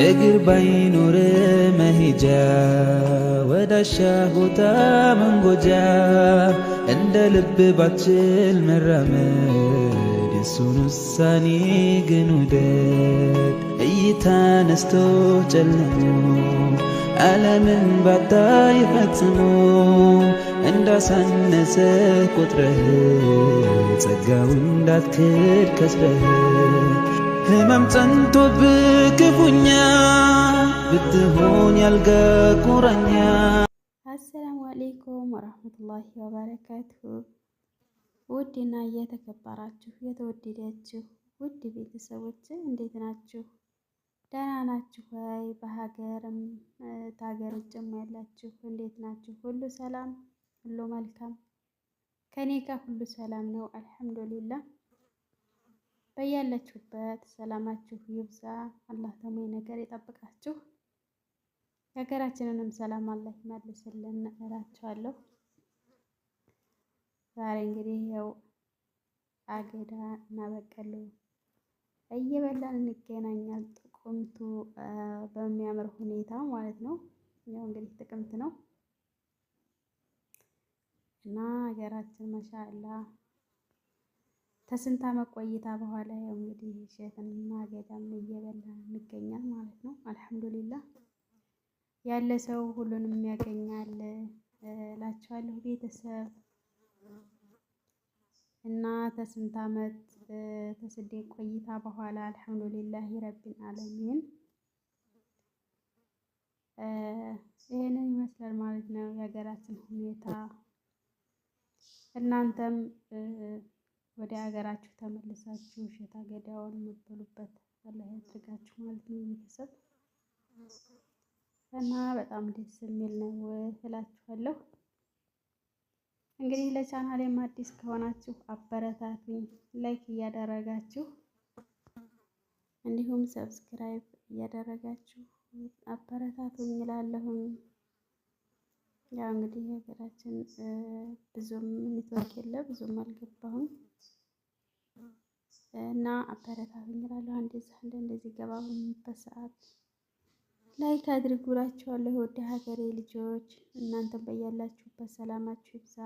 እግር ባይኖር መሄጃ ወዳሻ ቦታ መንጎጃ እንደ ልብ ባችል መራመድ የሱን ውሳኔ ግን ውደድ። እይታ ነስቶ ጨልሞ ዓለምን ባታይ ፈጽሞ እንዳሳነሰ ቆጥረህ ጸጋው እንዳትክድ ከስረህ ህመም ጸንቶብህ ክፉኛ ብትሆን ያልጋ ቁራኛ። አሰላሙ አሌይኩም ወራህመቱላሂ ወበረካቱሁ። ውድና እየተከበራችሁ የተወደዳችሁ ውድ ቤተሰቦች እንዴት ናችሁ? ደህና ናችሁ ወይ? በሀገርም ታገር ውጭም ያላችሁ እንዴት ናችሁ? ሁሉ ሰላም፣ ሁሉ መልካም? ከኔ ጋር ሁሉ ሰላም ነው አልሐምዱሊላህ። በያላችሁበት ሰላማችሁ ይብዛ። አላህ ደግሞ ነገር ይጠብቃችሁ። የሀገራችንንም ሰላም አላህ ይመልስልን እላችኋለሁ። ዛሬ እንግዲህ ያው አገዳ እና በቀሎ እየበላን እንገናኛል። ጥቅምቱ በሚያምር ሁኔታ ማለት ነው። ያው እንግዲህ ጥቅምት ነው እና ሀገራችን ማሻአላህ ከስንት ዓመት ቆይታ በኋላ ያው እንግዲህ እሸትና አገዳም እየበላን እንገኛል ማለት ነው። አልሐምዱሊላህ ያለ ሰው ሁሉንም ያገኛል እላችኋለሁ ቤተሰብ እና ከስንት ዓመት ከስደት ቆይታ በኋላ አልሐምዱሊላህ ረቢል ዓለሚን ይሄንን ይመስላል ማለት ነው የሀገራችን ሁኔታ። እናንተም ወደ ሀገራችሁ ተመልሳችሁ እሸት አገዳውን የምትበሉበት አላህ ያድርጋችሁ ማለት ነው ቤተሰብ እና በጣም ደስ የሚል ነው እላችኋለሁ። እንግዲህ ለቻናሌም አዲስ ከሆናችሁ አበረታቱኝ፣ ላይክ እያደረጋችሁ እንዲሁም ሰብስክራይብ እያደረጋችሁ አበረታቱኝ እላለሁኝ። ያው እንግዲህ ሀገራችን ብዙም ኔትወርክ የለ ብዙም አልገባሁም እና አበረታቱኝ እላለሁ። እንደዚህ ገባ በሚበት ሰዓት ላይክ አድርጉላችኋለሁ። ወደ ሀገሬ ልጆች እናንተም በያላችሁበት ሰላማችሁ ይብዛ።